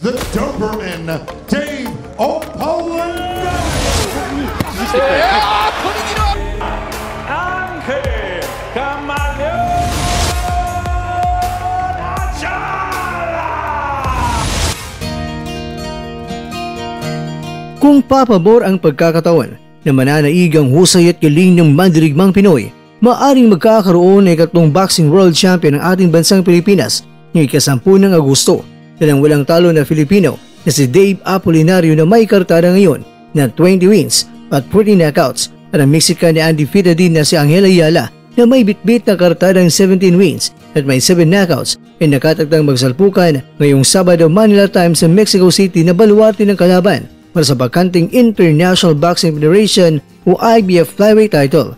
the Doberman, Dave O'Poland. Putting it up. Angel Camaleon Achala. Kung papabor ang pagkakataon na mananaig ang husay at galing ng mandirigmang Pinoy, maaring magkakaroon ng ikatlong boxing world champion ng ating bansang Pilipinas ngayong ika-10 ng Agosto na ng walang talo na Filipino na si Dave Apolinario na may kartada ngayon na 20 wins at 40 knockouts at ang Mexican na undefeated din na si Angel Ayala na may bitbit na kartadang 17 wins at may 7 knockouts ay nakatagtang magsalpukan ngayong Sabado Manila time sa Mexico City na baluarte ng kalaban para sa bakanting International Boxing Federation o IBF flyweight title.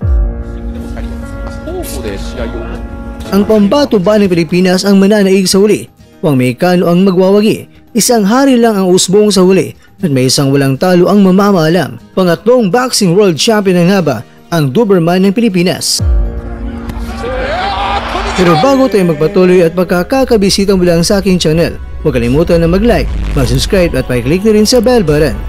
Ang pambato ba ng Pilipinas ang mananaig sa huli? Huwag Mexicano ang magwawagi. Isang hari lang ang usbong sa huli at may isang walang talo ang mamamaalam. Pangatlong boxing world champion na nga ba ang Doberman ng Pilipinas? Pero bago tayo magpatuloy at magkakabisita mo lang sa aking channel, huwag kalimutan na mag-like, mag-subscribe at pa-click na rin sa bell button.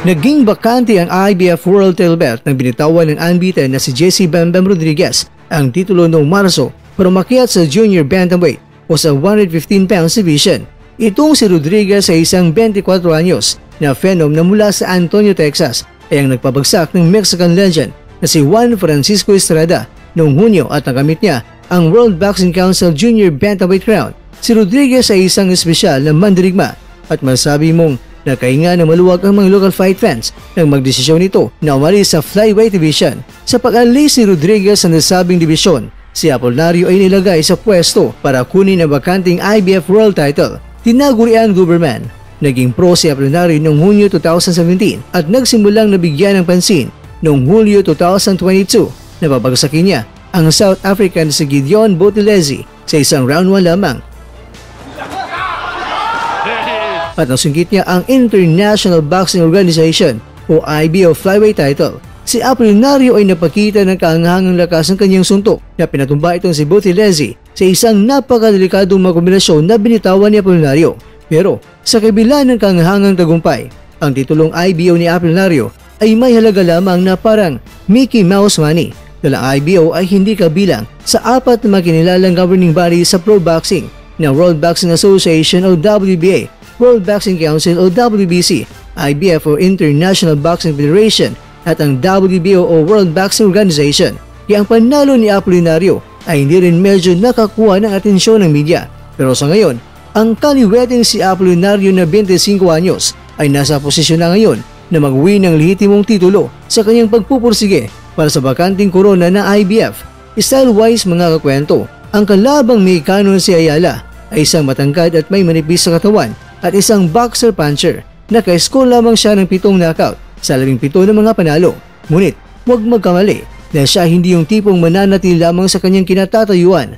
Naging bakante ang IBF World Title Belt nang binitawan ng unbeaten na si Jesse Bam Bam Rodriguez ang titulo noong Marso para umakyat sa junior bantamweight o sa 115 pounds division. Itong si Rodriguez ay isang 24 anyos na phenom na mula sa Antonio, Texas ay ang nagpabagsak ng Mexican legend na si Juan Francisco Estrada noong Hunyo at nakamit niya ang World Boxing Council Junior Bantamweight crown. Si Rodriguez ay isang espesyal na mandirigma at masabi mong nakahinga na maluwag ang mga local fight fans nang magdesisyon nito na umalis sa flyweight division. Sa pag-alis ni Rodriguez sa nasabing division, si Apolinario ay nilagay sa pwesto para kunin ang bakanting IBF World title. Tinagurian Doberman. Naging pro si Apolinario noong Hunyo 2017 at nagsimulang nabigyan ng pansin noong Hulyo 2022 na babagsakin niya ang South African si Gideon Botelezi sa isang round 1 lamang. At nasungkit niya ang International Boxing Organization o IBO flyweight title. Si Apolinario ay napakita ng kaanghangang lakas ng kanyang suntok na pinatumba itong si Botelezi sa isang napakadelikadong mga kombinasyon na binitawan ni Apolinario. Pero sa kabila ng kaanghangang tagumpay, ang titulong IBO ni Apolinario ay may halaga lamang na parang Mickey Mouse money dahil ang IBO ay hindi kabilang sa 4 na makinilalang governing body sa pro boxing na World Boxing Association o WBA, World Boxing Council o WBC, IBF o International Boxing Federation at ang WBO o World Boxing Organization. Kaya ang panalo ni Apolinario ay hindi rin medyo nakakuha ng atensyon ng media. Pero sa ngayon, ang kaliweting si Apolinario na 25 anyos ay nasa posisyon na ngayon na mag-win ng lehitimong titulo sa kanyang pagpupursige para sa bakanting korona ng IBF. Style-wise mga kakwento, ang kalabang Mexicano si Ayala ay isang matangkad at may manipis sa katawan at isang boxer puncher. Naka-score lamang siya ng 7 knockout sa 17 ng mga panalo. Ngunit huwag magkamali dahil siya hindi yung tipong mananatili lamang sa kanyang kinatatayuan.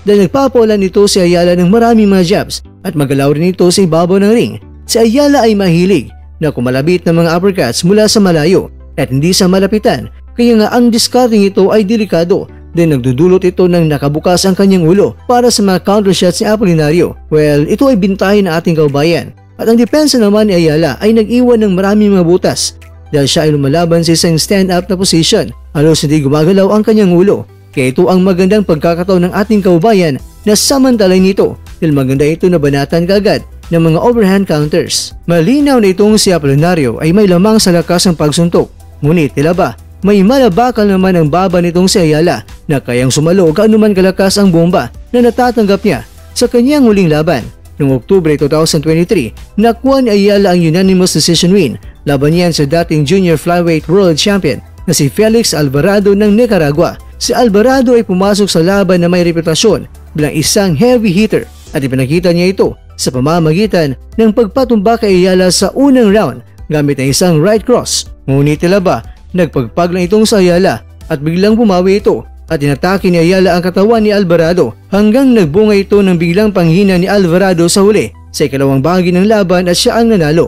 Dahil nagpapawalan nito si Ayala ng maraming mga jabs at magalaw rin ito sa ibabaw ng ring. Si Ayala ay mahilig na kumalabit ng mga uppercuts mula sa malayo at hindi sa malapitan, kaya nga ang discarding ito ay delikado. Then nagdudulot ito ng nakabukas ang kanyang ulo para sa mga counter shots ni Apolinario. Well, ito ay bintahin ng ating kaubayan. At ang depensa naman ni Ayala ay nag-iwan ng maraming mga butas dahil siya ay lumalaban sa isang stand-up na position. Halos hindi gumagalaw ang kanyang ulo. Kaya ito ang magandang pagkakataon ng ating kaubayan na samantalay nito dahil maganda ito na banatan kaagad ng mga overhand counters. Malinaw na itong si Apolinario ay may lamang sa lakas ng pagsuntok. Ngunit tila ba, may malabakal naman ang baba nitong si Ayala na kayang sumalo kaanuman kalakas ang bomba na natatanggap niya sa kanyang huling laban. Noong Oktubre 2023, nakuha ni Ayala ang unanimous decision win laban niyan sa dating junior flyweight world champion na si Felix Alvarado ng Nicaragua. Si Alvarado ay pumasok sa laban na may reputasyon bilang isang heavy hitter at ipinakita niya ito sa pamamagitan ng pagpatumba kay Ayala sa unang round gamit ang isang right cross. Ngunit tila ba, nagpagpag lang itong sa Ayala at biglang bumawi ito at inatake ni Ayala ang katawan ni Alvarado hanggang nagbunga ito ng biglang panghina ni Alvarado sa huli sa ikalawang bahagi ng laban at siya ang nanalo.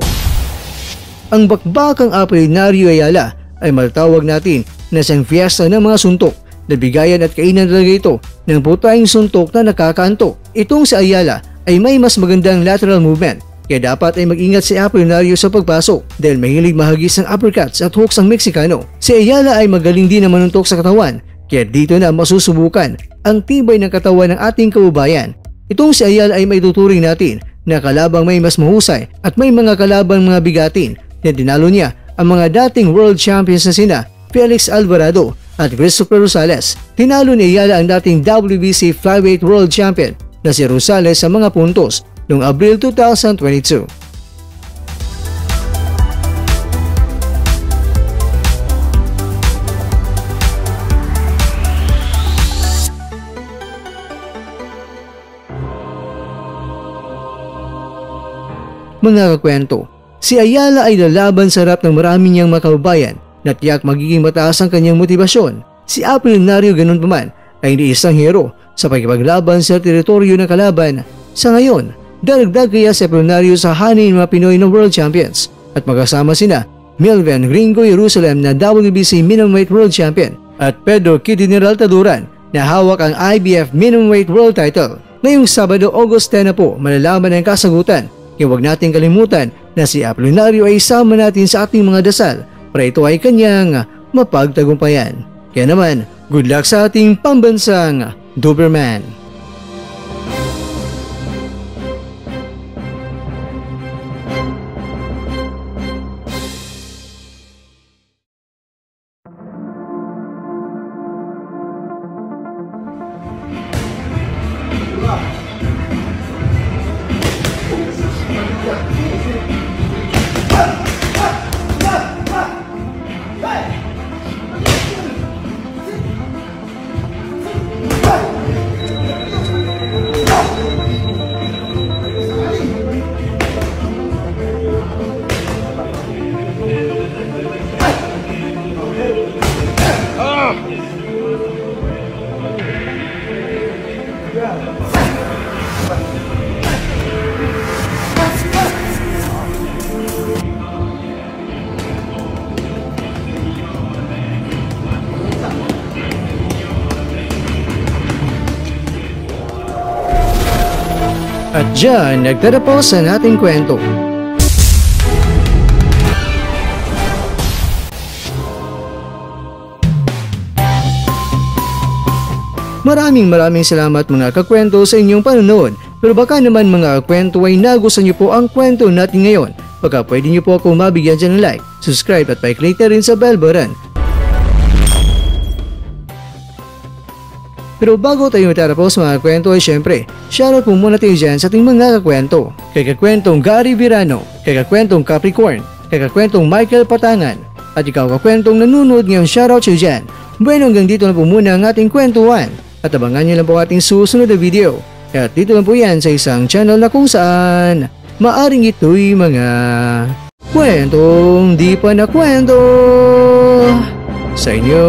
Ang bakbakang Apolinario Ayala ay matatawag natin na isang fiesta ng mga suntok Nabigayan at kainan talaga ito ng putayang suntok na nakakaantok. Itong si Ayala ay may mas magandang lateral movement, kaya dapat ay mag-ingat si Apolinario sa pagpasok dahil mahilig mahagis ng uppercuts at hooks ang Meksikano. Si Ayala ay magaling din na manuntok sa katawan, kaya dito na masusubukan ang tibay ng katawan ng ating kababayan. Itong si Ayala ay maituturing natin na kalabang may mas mahusay at may mga kalabang mga bigatin na dinalo niya ang mga dating world champions na sina Felix Alvarado at Christopher Rosales. Tinalo ni Ayala ang dating WBC Flyweight World Champion na si Rosales sa mga puntos noong Abril 2022. Mga kakwento, si Ayala ay lalaban sa harap ng marami niyang makababayan na tiyak magiging mataas ang kanyang motibasyon. Si Apolinario ganun pa man ay hindi isang hero sa pagkipaglaban sa teritoryo ng kalaban. Sa ngayon, daragdag kaya si Apolinario sa hanin ng mga Pinoy na World Champions at magkasama sina Melvin Gringo Jerusalem na WBC Minimumweight World Champion at Pedro Kidinral Taduran na hawak ang IBF Minimumweight World Title. Ngayong Sabado, August 10 na po, malalaman ang kasagutan. Kaya huwag natin kalimutan na si Apolinario ay isama natin sa ating mga dasal para ito ay kanyang mapagtagumpayan. Kaya naman, good luck sa ating pambansang Doberman. At dyan, nagtatapos ang ating kwento. Maraming salamat mga kakwento sa inyong panonood. Pero baka naman mga kakwento ay nagustuhan niyo po ang kwento natin ngayon. Baka pwede niyo po ako mabigyan dyan ng like, subscribe at pa-click na rin sa bell button. Pero bago tayo matapos mga kwento ay syempre, shoutout po muna tayo dyan sa ating mga kakwento. Kay kakwentong Gary Virano, kay kakwentong Capricorn, kay kakwentong Michael Patangan, at ikaw kakwentong nanonood ngayon, shoutout siya dyan. Bueno, hanggang dito na po muna ang ating kwentuhan. At abangan nyo lang po ating susunod na video. At dito lang po yan sa isang channel na kung saan maaring ito'y mga kwentong di pa na kwento sa inyo.